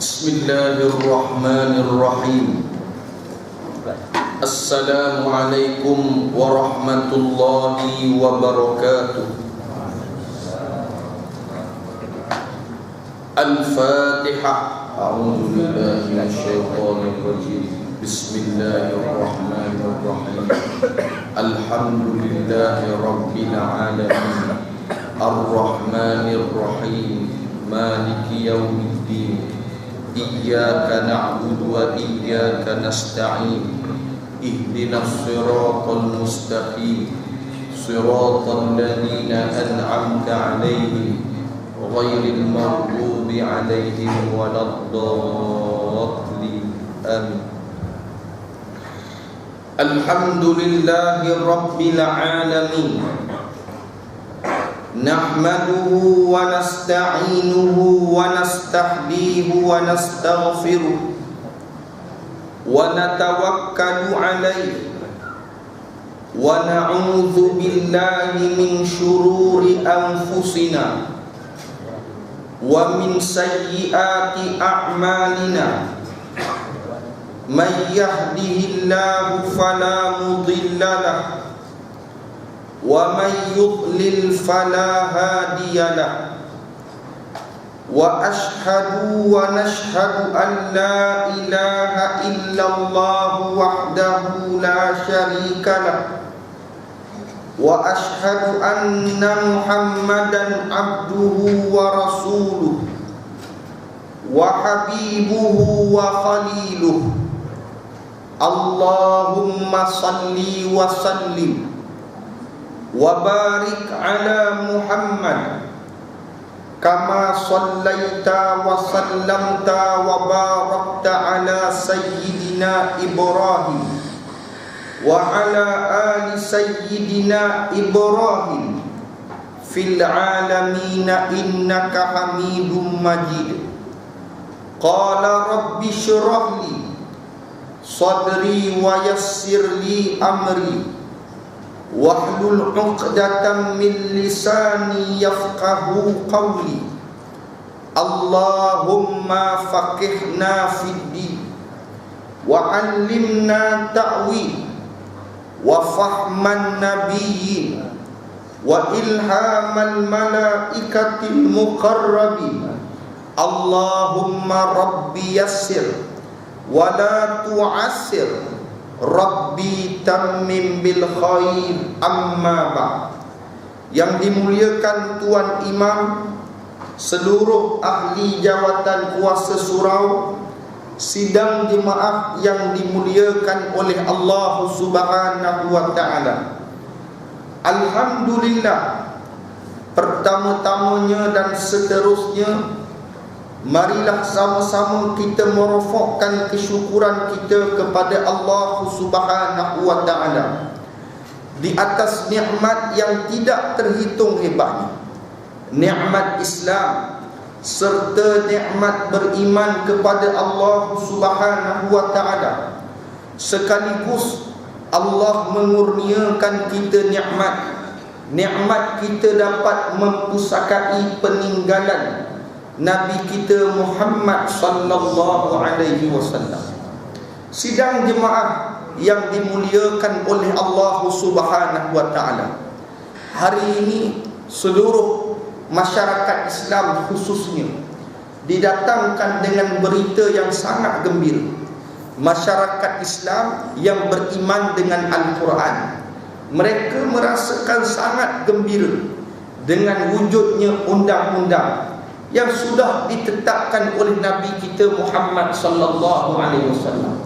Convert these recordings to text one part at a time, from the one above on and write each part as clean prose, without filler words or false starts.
Bismillahirrahmanirrahim. Assalamualaikum warahmatullahi wabarakatuh. Al-Fatihah. A'udzu billahi minasyaitonir rajim. Bismillahirrahmanirrahim. Alhamdulillahi rabbil alamin. Ar-Rahmanir Rahim. Maliki yaumiddin. Iyyaka na'budu wa iyyaka nasta'in. Ihdinas siratal mustaqim. Siratal ladzina an'amta 'alaihim ghairil maghdubi 'alaihim waladdallin. Amin. Alhamdulillahi rabbil alamin. Nahmaduhu wa nasta'inuhu wa nastahdihi wa nastaghfiruh wa natawakkalu alayhi wa na'udzu billahi min shururi anfusina wa min sayyiati a'malina. Man yahdihillahu fala mudilla lahu wa man yudlil fala hadiya lahu. Wa ashhadu wa nashhadu an la ilaha illallah wahdahu la syarika lahu wa ashhadu anna Muhammadan abduhu wa rasuluh wa habibuhu wa khaliluh. Allahumma salli wa sallim wa barik ala Muhammad kama sallaita wa sallamta wa barakta ala sayyidina Ibrahim wa ala ali sayyidina Ibrahim fil alamin innaka Hamidum Majid. Qala rabbi shrah li sadri wa yassir li amri wahlul 'uqdatam min lisani yafqahu qawli. Allahumma faqihna fid din wa 'allimna ta'wil wa fahman nabiyyin wa ilhamal malaikatil muqarrabin. Allahumma rabbi yassir wa la tu'assir. Rabbi tammim bil khair. Amma ba'd. Yang dimuliakan Tuan Imam, seluruh ahli jawatan kuasa surau, sidang jemaah yang dimuliakan oleh Allah Subhanahu wa taala. Alhamdulillah, pertama-tamanya dan seterusnya, marilah sama-sama kita merofakkan kesyukuran kita kepada Allah Subhanahu wa taala di atas nikmat yang tidak terhitung hebatnya, nikmat Islam serta nikmat beriman kepada Allah Subhanahu wa taala. Sekaligus Allah mengurniakan kita nikmat kita dapat mempusakai peninggalan Nabi kita Muhammad sallallahu alaihi wasallam. Sidang jemaah yang dimuliakan oleh Allah Subhanahu wa taala, hari ini seluruh masyarakat Islam khususnya didatangkan dengan berita yang sangat gembira. Masyarakat Islam yang beriman dengan Al-Quran, mereka merasakan sangat gembira dengan wujudnya undang-undang yang sudah ditetapkan oleh Nabi kita Muhammad sallallahu alaihi wasallam,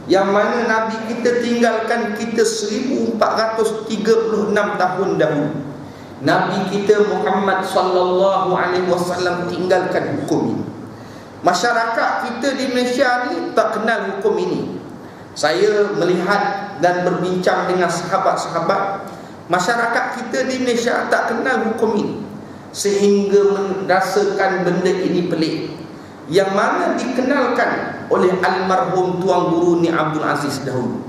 yang mana Nabi kita tinggalkan kita 1436 tahun dahulu. Nabi kita Muhammad sallallahu alaihi wasallam tinggalkan hukum ini. Masyarakat kita di Malaysia ni tak kenal hukum ini. Saya melihat dan berbincang dengan sahabat-sahabat, masyarakat kita di Malaysia tak kenal hukum ini, sehingga merasakan benda ini pelik, yang mana dikenalkan oleh almarhum Tuan Guru Ni Abdul Aziz dahulu.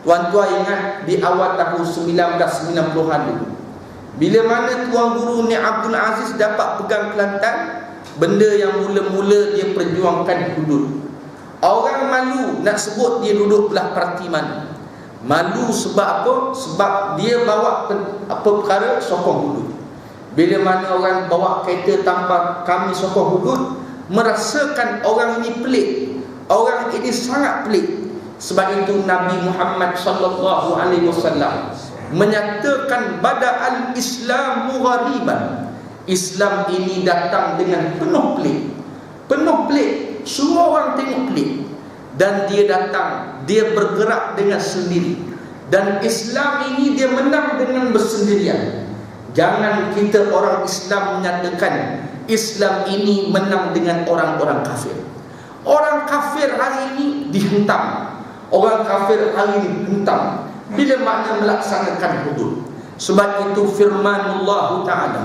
Tuan-tuan ingat di awal tahun 1990-an dulu, bila mana Tuan Guru Ni Abdul Aziz dapat pegang Kelantan, benda yang mula-mula dia perjuangkan hudud. Orang malu nak sebut dia duduk belah parti mana. Malu sebab apa? Sebab dia bawa apa perkara sokong hudud. Bila mana orang bawa kereta tanpa kami sokong hudud, merasakan orang ini pelik, orang ini sangat pelik. Sebab itu Nabi Muhammad sallallahu alaihi wasallam menyatakan bada'al Islamu ghariban. Islam ini datang dengan penuh pelik. Penuh pelik. Semua orang tengok pelik. Dan dia datang, dia bergerak dengan sendiri. Dan Islam ini dia menang dengan bersendirian. Jangan kita orang Islam menyatakan Islam ini menang dengan orang-orang kafir. Orang kafir hari ini dihentam. Orang kafir hari ini hentam bila makna melaksanakan hudud. Sebab itu firman Allah Ta'ala,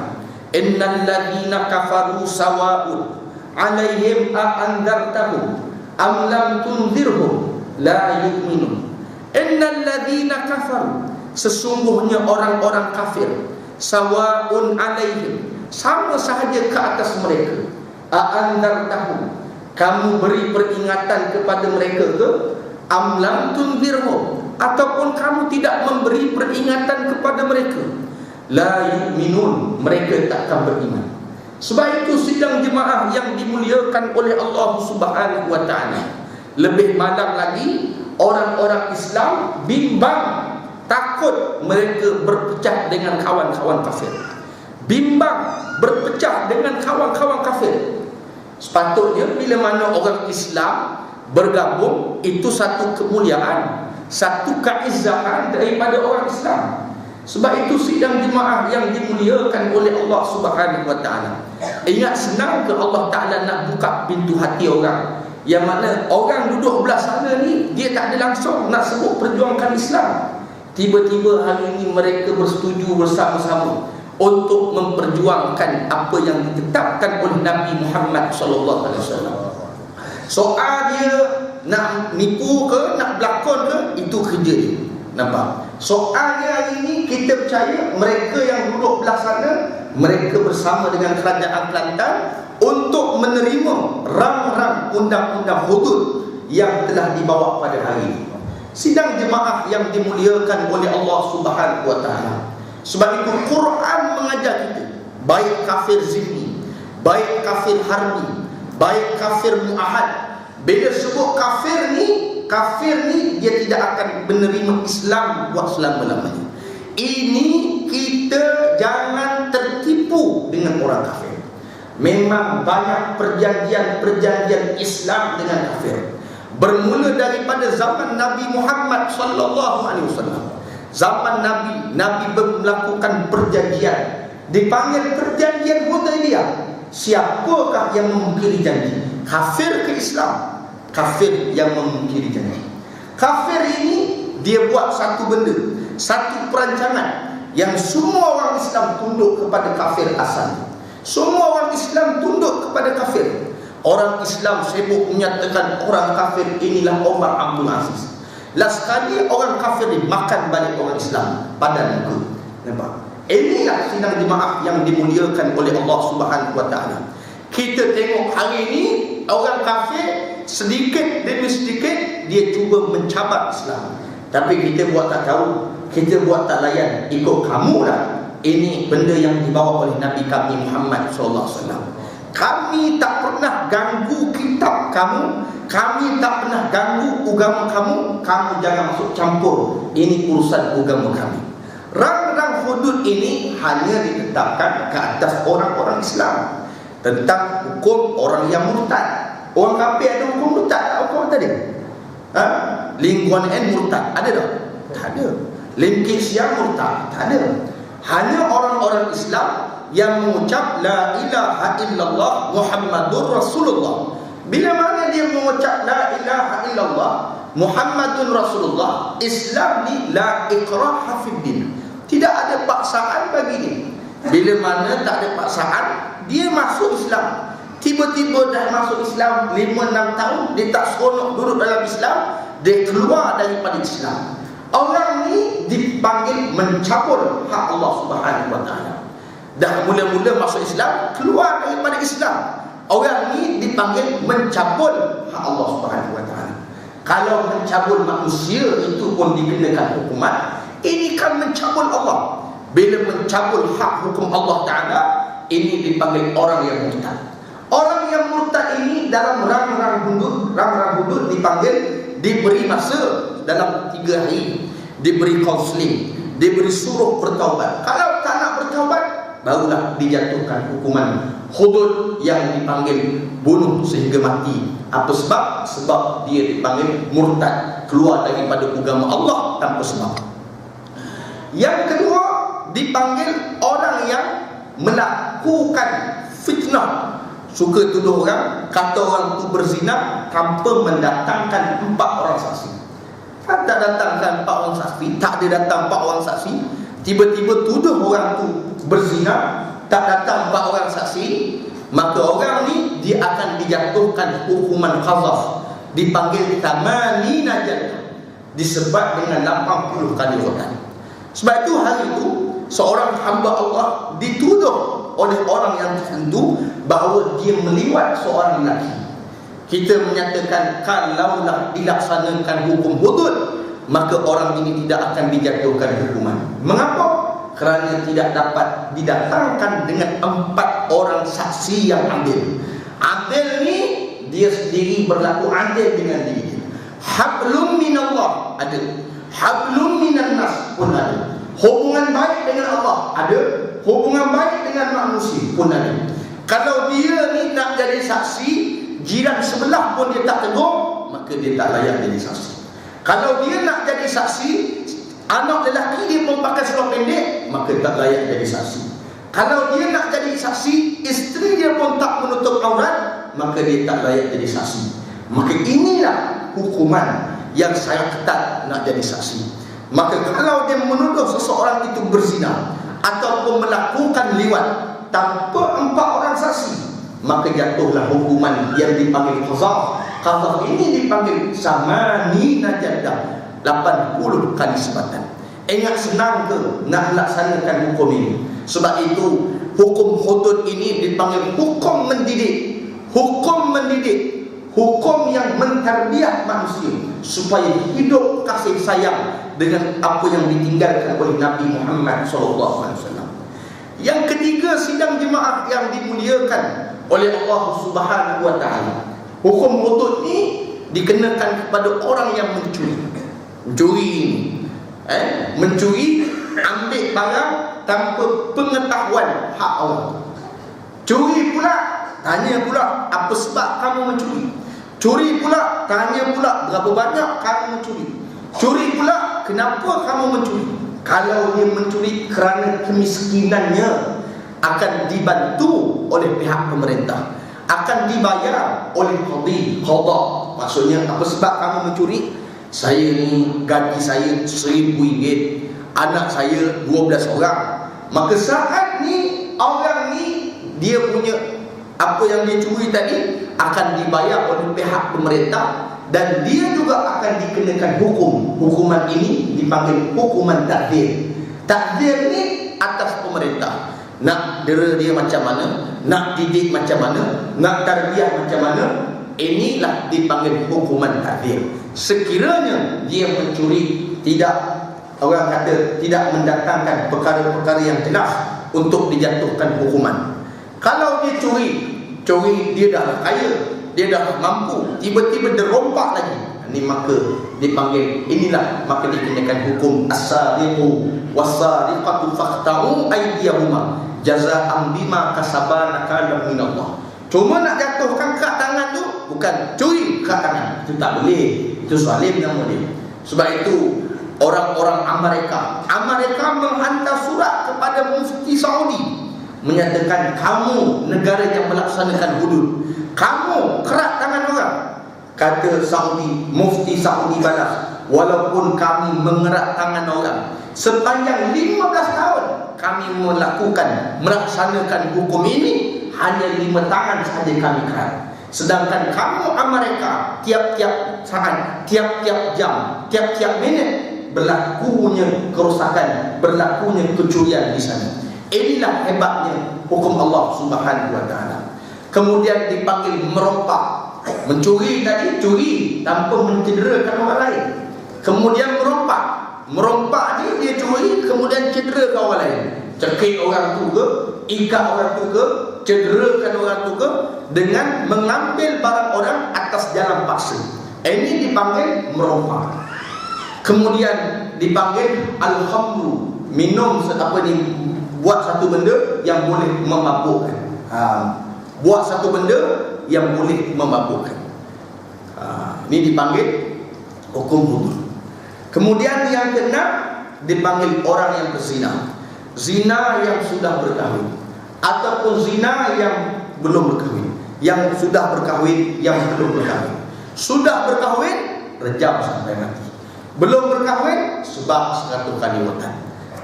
innal ladhina kafaru sawa'un alaihim a'andartahum am lam tunzirhum la yu'minun. Innal ladhina kafaru, sesungguhnya orang-orang kafir, sawa'un alaihim, sama sahaja ke atas mereka, a'andartahum, kamu beri peringatan kepada mereka ke, am lam tunzirhum, ataupun kamu tidak memberi peringatan kepada mereka, la yu'minun, mereka takkan beriman. Sebab itu sidang jemaah yang dimuliakan oleh Allah Subhanahu wa ta'ala, lebih malang lagi orang-orang Islam bimbang, takut mereka berpecah dengan kawan-kawan kafir. Bimbang berpecah dengan kawan-kawan kafir. Sepatutnya bila mana orang Islam bergabung, itu satu kemuliaan, satu keizzahan daripada orang Islam. Sebab itu sidang jemaah yang dimuliakan oleh Allah Subhanahu wa ta'ala, ingat, senang ke Allah Ta'ala nak buka pintu hati orang, yang mana orang duduk belah sana ni dia tak ada langsung nak sebut perjuangkan Islam. Tiba-tiba hari ini mereka bersetuju bersama-sama untuk memperjuangkan apa yang ditetapkan oleh Nabi Muhammad sallallahu alaihi wasallam. Soal dia nak nipu ke, nak berlakon ke, itu kerja dia. Nampak? Soalnya hari ini kita percaya mereka yang duduk belah sana, mereka bersama dengan kerajaan Kelantan untuk menerima rang-rang undang-undang hudud yang telah dibawa pada hari ini. Sidang jemaah yang dimuliakan oleh Allah Subhanahu wa ta'ala. Sebab itu Quran mengajar kita, baik kafir zimmi, baik kafir harbi, baik kafir mu'ahad, bila sebut kafir ni dia tidak akan menerima Islam buat selama-lamanya. Ini kita jangan tertipu dengan orang kafir. Memang banyak perjanjian Islam dengan kafir. Bermula daripada zaman Nabi Muhammad sallallahu alaihi wasallam. Zaman Nabi melakukan perjanjian, dipanggil perjanjian Hudaibiyah. Siapakah yang memungkiri janji? Kafir ke Islam? Kafir yang memungkiri janji. Kafir ini dia buat satu benda, satu perancangan yang semua orang Islam tunduk kepada kafir asal. Semua orang Islam tunduk kepada kafir. Orang Islam sibuk menyatakan orang kafir inilah Omar Abdul Aziz. Last kali orang kafir dimakan balik orang Islam pada muka. Nampak? Inilah sidang jemaah yang dimuliakan oleh Allah Subhanahu wa ta'ala. Kita tengok hari ini orang kafir sedikit demi sedikit dia cuba mencabar Islam. Tapi kita buat tak tahu, kita buat tak layan, ikut kamulah. Ini benda yang dibawa oleh Nabi kami Muhammad sallallahu alaihi wasallam. Kami tak pernah ganggu kitab kamu, kami tak pernah ganggu agama kamu, kamu jangan masuk campur, ini urusan agama kami. Rang-rang hudud ini hanya ditetapkan ke atas orang-orang Islam tentang hukum orang yang murtad. Orang kafir ada hukum murtad tak? Hukum tadi Lim Kuan Yen murtad ada tak? Tak ada. Lim Kee Siang murtad? Tak ada. Hanya orang-orang Islam yang mengucap la ilaha illallah Muhammadur Rasulullah. Bila mana dia mengucap la ilaha illallah Muhammadur Rasulullah, Islam ni la ikraha fid din, tidak ada paksaan bagi dia. Bila mana tak ada paksaan, dia masuk Islam. Tiba-tiba dah masuk Islam 5-6 tahun, dia tak seronok duduk dalam Islam, dia keluar daripada Islam. Orang ni dipanggil mencabut hak Allah Subhanahu wa ta'ala. Dah mula-mula masuk Islam, keluar daripada Islam. orang ni dipanggil mencabul hak Allah Subhanahu wa taala. Kalau mencabul manusia itu pun dikenakan hukuman, ini kan mencabul Allah. Bila mencabul hak hukum Allah Ta'ala, ini dipanggil orang yang murtad. Orang yang murtad ini dalam rang-rang hudud dipanggil, diberi masa dalam 3 hari, diberi kaunseling, diberi suruh bertaubat. Kalau tak nak bertaubat, barulah dijatuhkan hukuman hudud yang dipanggil bunuh sehingga mati. Apa sebab? Sebab dia dipanggil murtad, keluar daripada agama Allah tanpa sebab. Yang kedua, dipanggil orang yang melakukan fitnah. Suka tuduh orang, kata orang tu berzina tanpa mendatangkan 4 orang saksi. Tak datangkan 4 orang saksi, tak ada datang 4 orang saksi, tiba-tiba tuduh orang tu berzina, tak datang 4 orang saksi, maka orang ni dia akan dijatuhkan hukuman qazaf, dipanggil tamanina jaldah, disebat dengan 80 kali rotan. Sebab itu hari itu seorang hamba Allah dituduh oleh orang yang tertentu bahawa dia meliwat seorang lelaki. Kita menyatakan kalaulah dilaksanakan hukum hudud, maka orang ini tidak akan dijatuhkan hukuman. Mengapa? Kerana tidak dapat didatangkan dengan 4 orang saksi yang adil. Adil ni dia sendiri berlaku adil dengan diri dia. Hablum minallah ada, hablum minan nas pun ada. Hubungan baik dengan Allah ada, hubungan baik dengan manusia pun ada. Kalau dia ni nak jadi saksi, jiran sebelah pun dia tak tegur, maka dia tak layak jadi saksi. Kalau dia nak jadi saksi, anak lelaki dia pun pakai seluar pendek, maka tak layak jadi saksi. Kalau dia nak jadi saksi, isteri dia pun tak menutup aurat, maka dia tak layak jadi saksi. Maka inilah hukuman yang saya ketat nak jadi saksi. Maka kalau dia menuduh seseorang itu berzina ataupun melakukan liwat tanpa 4 orang saksi, maka jatuhlah hukuman yang dipanggil qazaf. Qazaf ini dipanggil samanina jaldah, 80 kali sebatan. Ingat senang ke nak melaksanakan hukum ini? Sebab itu hukum hudud ini dipanggil hukum mendidik. Hukum mendidik, hukum yang mentarbiah manusia supaya hidup kasih sayang dengan apa yang ditinggalkan oleh Nabi Muhammad SAW. Yang ketiga, sidang jemaah yang dimuliakan oleh Allah Subhanahu wa taala. Hukum hudud ni dikenakan kepada orang yang mencuri. Mencuri mencuri, ambil barang tanpa pengetahuan hak orang. Curi pula, tanya pula apa sebab kamu mencuri. Curi pula, tanya pula berapa banyak kamu mencuri. Curi pula, kenapa kamu mencuri? Kalau dia mencuri kerana kemiskinannya, akan dibantu oleh pihak pemerintah, akan dibayar oleh qadha. Maksudnya apa sebab kamu mencuri? Saya ni gaji saya RM1,000, anak saya 12 orang. Maka saat ni orang ni dia punya apa yang dia curi tadi akan dibayar oleh pihak pemerintah, dan dia juga akan dikenakan hukum. Hukuman ini dipanggil hukuman takdir. Takdir ni atas pemerintah. Nak dera dia macam mana, nak didik macam mana, nak tarbiyah macam mana, inilah dipanggil hukuman takdir. Sekiranya dia mencuri, tidak, orang kata, tidak mendatangkan perkara-perkara yang jelas untuk dijatuhkan hukuman. Kalau dia curi dia dah kaya, dia dah mampu, tiba-tiba dia rompak lagi, ini maka dipanggil, inilah maka dikenakan hukum as-sariqu was-sariqatu faqta'u aydiyahuma jazaa'an bima kasabana kana minallah. Cuma nak jatuhkan kat tangan tu, bukan curi kat tangan, itu tak boleh, itu zalim nama dia. Sebab itu orang-orang Amerika menghantar surat kepada mufti Saudi menyatakan, kamu negara yang melaksanakan hudud, kamu kerat tangan orang. Kata Saudi, mufti Saudi balas, walaupun kami mengerat tangan orang sepanjang 15 tahun, kami melaksanakan hukum ini, hanya 5 tangan sahaja kami kerat. Sedangkan kamu Amerika, tiap-tiap saat, tiap-tiap jam, tiap-tiap minit berlakunya kerosakan, berlakunya kecurian di sana. Inilah hebatnya hukum Allah Subhanahu wa taala. Kemudian dipanggil merompak. Mencuri tadi, curi tanpa mencederakan orang lain. Kemudian merompak. Merompak ni dia curi, kemudian cederakan orang lain. Cekik orang tu ke, ikat orang tu ke, cederakan orang tu ke, dengan mengambil barang orang atas jalan paksa. Ini dipanggil merompak. Kemudian dipanggil al-khamru, minum apa ni, buat satu benda yang boleh memabukkan. Buat satu benda yang boleh memabukkan. Ini dipanggil hukum hudud. Kemudian yang keenam dipanggil orang yang berzina. Zina yang sudah berkahwin ataupun zina yang belum berkahwin. Yang sudah berkahwin, yang belum berkahwin. Sudah berkahwin, rejam sampai mati. Belum berkahwin, sebab 100 kali watan.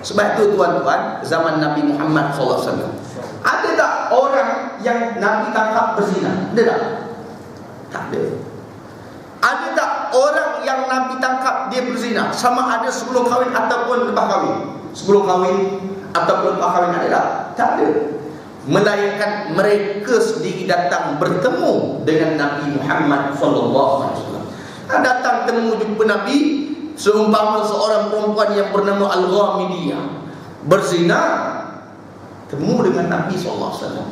Sebab itu tuan-tuan, zaman Nabi Muhammad SAW, ada tak orang yang Nabi tangkap berzina? Ada tak? Tak ada. Ada tak orang yang Nabi tangkap dia berzina, sama ada sebelum kahwin ataupun lepas kahwin? Sebelum kahwin ataupun lepas kahwin, ada tak? Tak ada. Melainkan mereka sendiri datang bertemu dengan Nabi Muhammad SAW. Datang temu jumpa Nabi, seumpama seorang perempuan yang bernama Al-Ghamidiyah berzina, temu dengan Nabi SAW.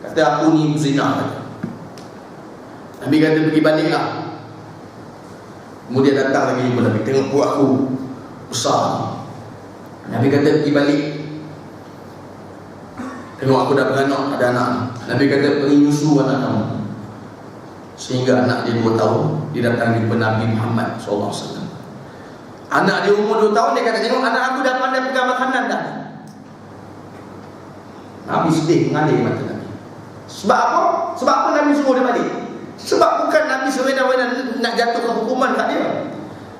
Kata, aku ni berzina. Nabi kata, pergi baliklah. Kemudian datang lagi jumpa Nabi, tengok buat aku besar. Nabi kata, pergi balik. Tengok aku dah beranak, ada anak. Nabi kata, pergi nyusu anak kamu. Sehingga anak dia 2 tahun, dia datang jumpa Nabi Muhammad SAW. Anak dia umur 2 tahun, dia kata, tengok anak aku dah pandai pegang makanan dah. Nabi sedih, mengalir mata Nabi. Sebab apa? Sebab apa Nabi suruh dia balik? Sebab bukan Nabi sewenang-wenang nak jatuhkan hukuman kat dia.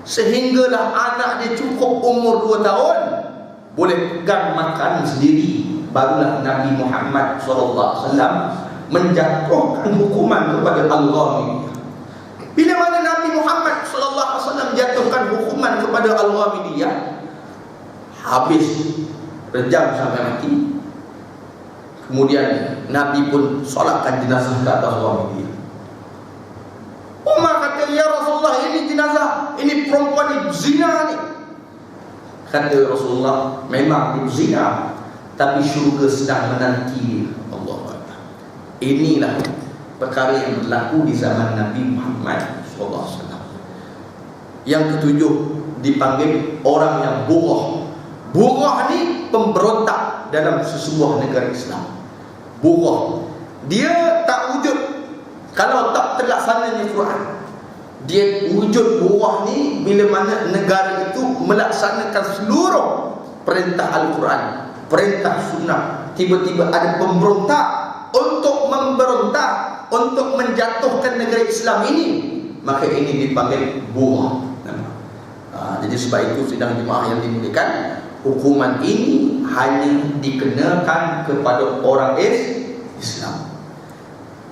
Sehinggalah anak dia cukup umur 2 tahun, boleh pegang makan sendiri. Barulah Nabi Muhammad SAW menjatuhkan hukuman kepada Al-Ghamidiyah. Bila mana Nabi Muhammad SAW jatuhkan hukuman kepada Al-Ghamidiyah, habis, rejam sampai mati. Kemudian Nabi pun solatkan jenazah ke atas Ghamidiyah. Umar kata, ya Rasulullah, ini jenazah, ini perempuan ni zina ni. Kata Rasulullah, memang dia zina, tapi syurga sedang menanti. Allah Akbar. Inilah perkara yang berlaku di zaman Nabi Muhammad SAW. Yang ketujuh dipanggil orang yang burah. Burah ni pemberontak dalam sesebuah negara Islam. Burah, dia tak wujud kalau tak terlaksananya Quran. Dia wujud burah ni bila mana negara itu melaksanakan seluruh perintah Al-Quran, perintah sunnah. Tiba-tiba ada pemberontak untuk memberontak, untuk menjatuhkan negara Islam ini, maka ini dipanggil burah. Jadi sebab itu sidang jemaah yang dimuliakan, hukuman ini hanya dikenakan kepada orang Islam.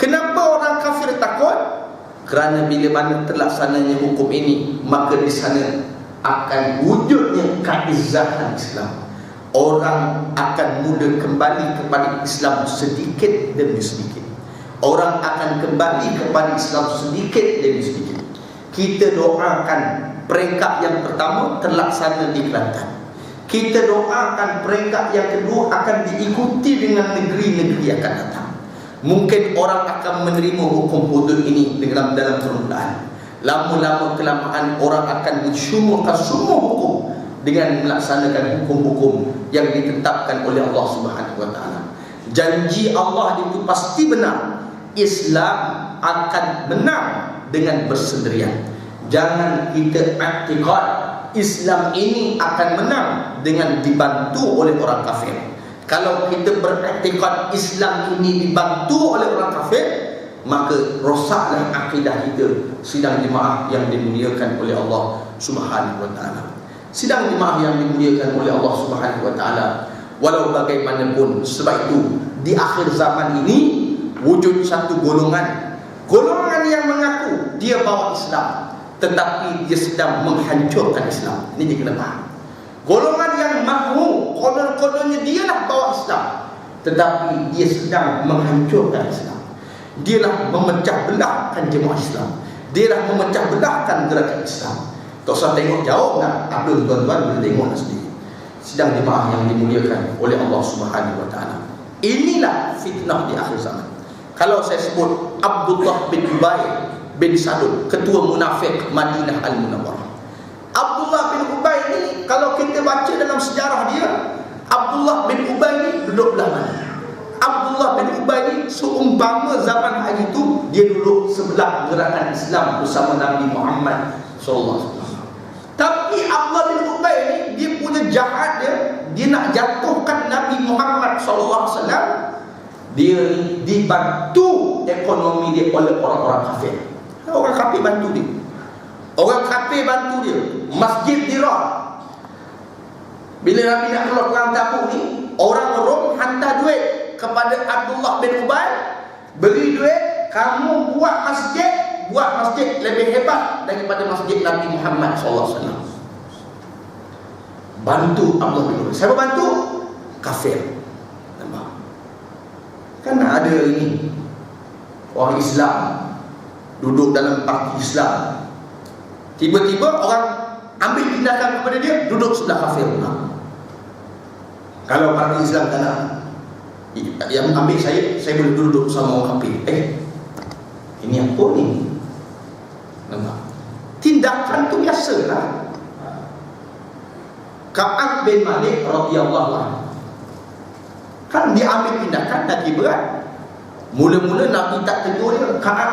Kenapa orang kafir takut? Kerana bila mana terlaksananya hukum ini, maka di sana akan wujudnya keizahan Islam. Orang akan mudah kembali kepada Islam sedikit demi sedikit. Orang akan kembali kepada Islam sedikit demi sedikit. Kita doakan peringkat yang pertama terlaksana di Kelantan. Kita doakan peringkat yang kedua akan diikuti dengan negeri-negeri akan datang. Mungkin orang akan menerima hukum hudud ini dalam permulaan. Lama-lama kelamaan orang akan mensyuruhkan semua hukum dengan melaksanakan hukum-hukum yang ditetapkan oleh Allah Subhanahu wa taala. Janji Allah itu pasti benar. Islam akan menang dengan bersendirian. Jangan kita i'tiqad Islam ini akan menang dengan dibantu oleh orang kafir. Kalau kita beriktikad Islam ini dibantu oleh orang kafir, maka rosaklah akidah kita. Sidang jemaah yang dimuliakan oleh Allah Subhanahu wa taala. Sidang jemaah yang dimuliakan oleh Allah Subhanahu wa taala, walau bagaimanapun, sebab itu di akhir zaman ini wujud satu golongan yang mengaku dia bawa Islam, tetapi dia sedang menghancurkan Islam. Ini dia kena faham. Golongan yang mahu konon-kononnya dia nak bawa Islam, tetapi dia sedang menghancurkan Islam. Dialah memecah belahkan jemaah Islam. Dialah memecah belahkan gerakan Islam. Tak usah tengok jauh nak, apa tuan-tuan boleh tengok sendiri. Sidang jemaah yang dimuliakan oleh Allah Subhanahu wa taala. Inilah fitnah di akhir zaman. Kalau saya sebut Abdullah bin Ubay bin Salul, ketua munafik Madinah Al-Munawwarah. Abdullah bin Ubay ni, kalau kita baca dalam sejarah dia, Abdullah bin Ubay ni duduk belah mana? Abdullah bin Ubay ni seumpama zaman hari itu dia duduk sebelah gerakan Islam bersama Nabi Muhammad SAW. Tapi Abdullah bin Ubay ni, dia punya jahat dia nak jatuhkan Nabi Muhammad SAW. Dia dibantu ekonomi dia oleh orang-orang kafir. Orang kafir bantu dia. Orang kafir bantu dia. Masjid Dirar, bila Nabi nak keluar perang Tabuk ni, orang Rom hantar duit kepada Abdullah bin Ubay, beri duit, kamu buat masjid lebih hebat daripada masjid Nabi Muhammad SAW. Bantu Abdullah bin Ubay. Siapa bantu? Kafir. Nampak? Kan ada ini orang Islam duduk dalam parti Islam, tiba-tiba orang ambil tindakan kepada dia, duduk sebelah kafir pula. Kalau parti Islam tak nak, yang ambil saya boleh duduk sama orang kafir. Ini apa ni? Nampak? Tindakan tu biasalah. Ka'ab bin Malik radhiyallahu anhu, kan dia ambil tindakan lagi berat. Mula-mula Nabi tak tegur dia. Ka'ab